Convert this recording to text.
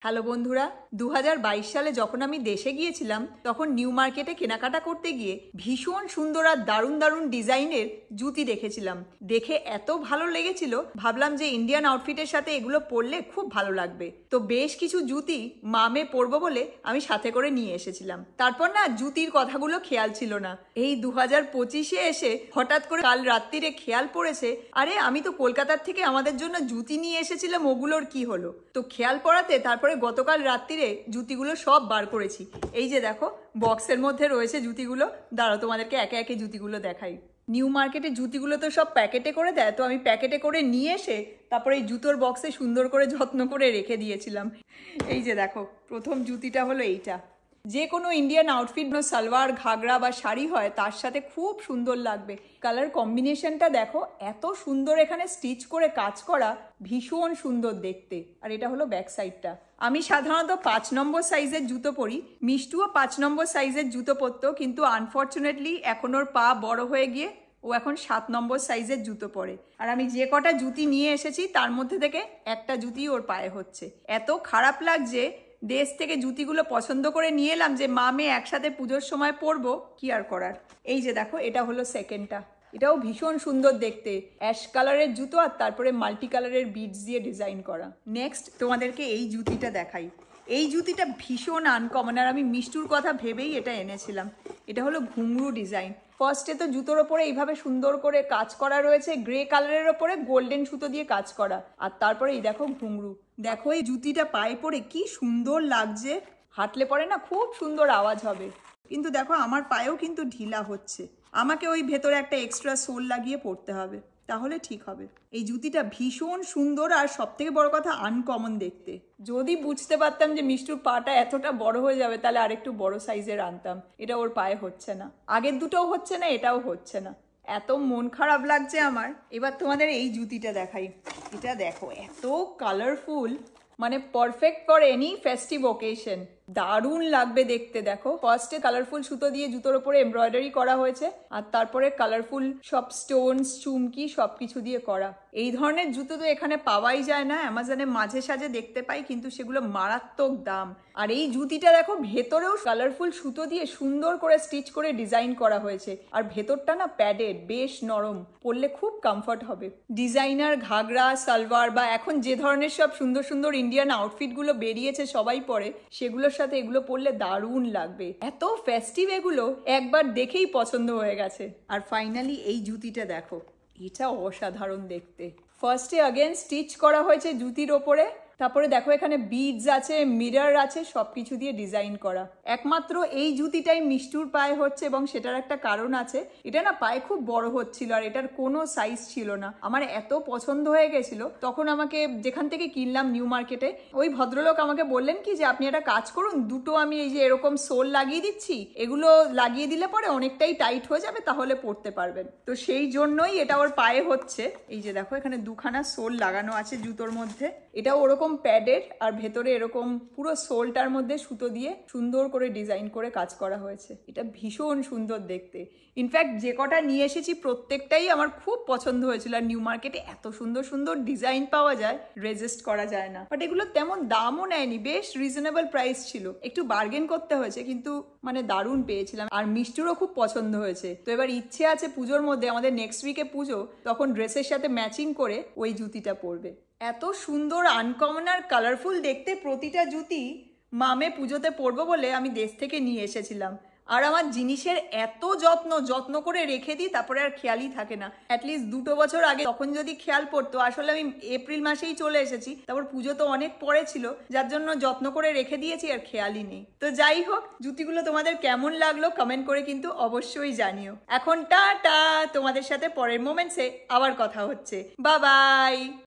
Hello বন্ধুরা, 2022 সালে যখন আমি দেশে গিয়েছিলাম তখন নিউ মার্কেটে কেনাকাটা করতে গিয়ে ভীষণ সুন্দর আর দারুণ দারুণ ডিজাইনের জুতি দেখেছিলাম। দেখে এত ভালো লেগেছিল, ভাবলাম যে ইন্ডিয়ান আউটফিটের সাথে এগুলো পরলে খুব ভালো লাগবে। তো বেশ কিছু জুতি মামে পরবো বলে আমি সাথে করে নিয়ে এসেছিলাম। তারপর না জুতির কথাগুলো খেয়াল ছিল না। এই 2025-এ এসে হঠাৎ করে কাল রাত্রিরে খেয়াল পড়েছে, আরে আমি তো কলকাতার থেকে আমাদের জন্য জুতি নিয়ে এসেছিলাম, ওগুলোর কি হলো? তো খেয়াল পড়াতে তারপরে গতকাল রাত্রিরে জুতিগুলো সব বার করেছি। এই যে দেখো, বক্সের মধ্যে রয়েছে জুতিগুলো। দাঁড়াও তোমাদেরকে একে একে জুতিগুলো দেখাই। নিউ মার্কেটে জুতিগুলো তো সব প্যাকেটে করে দেয়, তো আমি প্যাকেটে করে নিয়ে এসে তারপরে এই জুতোর বক্সে সুন্দর করে যত্ন করে রেখে দিয়েছিলাম। এই যে দেখো, প্রথম জুতিটা হলো এইটা। যে কোনো ইন্ডিয়ান আউটফিট, সালোয়ার, ঘাগরা বা শাড়ি হয়, তার সাথে খুব সুন্দর লাগবে। কালার কম্বিনেশনটা দেখো, এত সুন্দর এখানে স্টিচ করে কাজ করা, ভীষণ সুন্দর দেখতে। আর এটা হলো ব্যাক সাইডটা। আমি সাধারণত 5 নম্বর সাইজের জুতো পরি, মিষ্টুও 5 নম্বর সাইজের জুতো পরতো, কিন্তু আনফর্চুনেটলি এখন ওর পা বড় হয়ে গিয়ে ও এখন 7 নম্বর সাইজের জুতো পরে। আর আমি যে কটা জুতি নিয়ে এসেছি তার মধ্যে থেকে একটা জুতি ওর পায়ে হচ্ছে। এত খারাপ লাগছে, দেশ থেকে জুতিগুলো পছন্দ করে নিয়ে এলাম যে মা মেয়ে একসাথে পুজোর সময় পরবো, কি আর করার। এই যে দেখো, এটা হলো সেকেন্ডটা। এটাও ভীষণ সুন্দর দেখতে, অ্যাশ কালারের জুতো আর তারপরে মাল্টি কালারের বিডস দিয়ে ডিজাইন করা। নেক্সট তোমাদেরকে এই জুতিটা দেখাই। এই জুতিটা ভীষণ আনকমন, আর আমি মিষ্টুর কথা ভেবেই এটা এনেছিলাম। এটা হলো ঘুংরু ডিজাইন। ফার্স্টে তো জুতোর ওপরে এইভাবে সুন্দর করে কাজ করা রয়েছে, গ্রে কালারের ওপরে গোল্ডেন সুতো দিয়ে কাজ করা, আর তারপরে এই দেখো ঘুংরু। দেখো এই জুতিটা পায়ে পরে কি সুন্দর লাগছে, হাঁটলে পরে না খুব সুন্দর আওয়াজ হবে। কিন্তু দেখো আমার পায়েও কিন্তু ঢিলা হচ্ছে, আমাকে ওই ভেতরে একটা এক্সট্রা সোল লাগিয়ে পরতে হবে, তাহলে ঠিক হবে। এই জুতিটা ভীষণ সুন্দর, আর সব থেকে বড় কথা আনকমন দেখতে। যদি বুঝতে পারতাম যে মিষ্টুর পাটা এতটা বড় হয়ে যাবে, তাহলে আরেকটু বড় সাইজের আনতাম। এটা ওর পায়ে হচ্ছে না, আগের দুটোও হচ্ছে না, এটাও হচ্ছে না। এত মন খারাপ লাগছে আমার। এবার তোমাদের এই জুতিটা দেখাই। এটা দেখো, এত কালারফুল, মানে perfect for any festive occasion. দারুণ লাগবে দেখতে। দেখো, ফার্স্টে কালারফুল সুতো দিয়ে জুতোর উপরে এমব্রয়ডারি করা হয়েছে, আর তারপরে কালারফুল সব স্টোনস, চুমকি সবকিছু দিয়ে করা। এই ধরনের জুতো তো এখানে পাওয়াই যায় না, অ্যামাজনে মাঝে সাঝে দেখতে পাই, কিন্তু সেগুলো মারাত্মক দাম। আর এই জুতিটা দেখো, ভেতরেও কালারফুল সুতো দিয়ে সুন্দর করে স্টিচ করে ডিজাইন করা হয়েছে, আর ভেতরটা না প্যাডেড, বেশ নরম, পরলে খুব কমফর্ট হবে। ডিজাইনার ঘাগরা, সালোয়ার বা এখন যে ধরনের সব সুন্দর সুন্দর ইন্ডিয়ান আউটফিটগুলো বেরিয়েছে সবাই পরে, সেগুলোর সাথে এগুলো পরলে দারুণ লাগবে। এত ফেস্টিভ, এগুলো একবার দেখেই পছন্দ হয়ে গেছে। আর ফাইনালি এই জুতিটা দেখো, এটা অসাধারণ দেখতে। ফার্স্টে अगेन স্টিচ করা হয়েছে জুতির ওপরে, তারপরে দেখো এখানে বিডস আছে, মিরর আছে, সবকিছু দিয়ে ডিজাইন করা। একমাত্র এই জুতিটাই মিষ্টুর পায়ে হচ্ছে, এবং সেটার একটা কারণ আছে। এটা না পায়ে খুব বড় হচ্ছিল, আর এটার কোনো সাইজ ছিল না। আমার এত পছন্দ হয়ে গেছিল, তখন আমাকে যেখান থেকে কিনলাম নিউ মার্কেটে, ওই ভদ্রলোক আমাকে বললেন কি যে আপনি একটা কাজ করুন, দুটো আমি এই যে এরকম সোল লাগিয়ে দিচ্ছি, এগুলো লাগিয়ে দিলে পরে অনেকটাই টাইট হয়ে যাবে, তাহলে পরতে পারবেন। তো সেই জন্যই এটা ওর পায়ে হচ্ছে। এই যে দেখো, এখানে দুখানা সোল লাগানো আছে জুতোর মধ্যে। এটা ওরকম প্যাডের, আর ভেতরে এরকম পুরো সোলটার মধ্যে সুতো দিয়ে সুন্দর করে ডিজাইন করে কাজ করা হয়েছে। এটা ভীষণ সুন্দর দেখতে। ইনফ্যাক্ট যে কটা নিয়ে এসেছি প্রত্যেকটাই আমার খুব পছন্দ হয়েছিল। আর নিউ মার্কেটে এত সুন্দর সুন্দর ডিজাইন পাওয়া যায়, রেজিস্ট করা যায় না। বাট এগুলো তেমন দামও নেয়নি, বেশ রিজনেবল প্রাইস ছিল। একটু বার্গেন করতে হয়েছে, কিন্তু মানে দারুণ পেয়েছিলাম। আর মিষ্টুরও খুব পছন্দ হয়েছে। তো এবার ইচ্ছে আছে পুজোর মধ্যে, আমাদের নেক্সট উইকে পুজো, তখন ড্রেসের সাথে ম্যাচিং করে ওই জুতিটা পরবে। এত সুন্দর, আনকমন আর কালারফুল দেখতে প্রতিটা জুতি। মামে পুজোতে পরবো বলে আমি দেশ থেকে নিয়ে এসেছিলাম। আর আমার জিনিসের এত যত্ন করে রেখে দিই, তারপরে আর খেয়ালই থাকে না। অ্যাটলিস্ট 2 বছর আগে তখন যদি খেয়াল পড়তো, আসলে আমি এপ্রিল মাসেই চলে এসেছি, তারপর পুজো তো অনেক পরে ছিল, যার জন্য যত্ন করে রেখে দিয়েছি, আর খেয়ালই নেই। তো যাই হোক, জুতিগুলো তোমাদের কেমন লাগলো কমেন্ট করে কিন্তু অবশ্যই জানিও। এখন টাটা, তোমাদের সাথে পরের মোমেন্টসে আবার কথা হচ্ছে। Bye bye.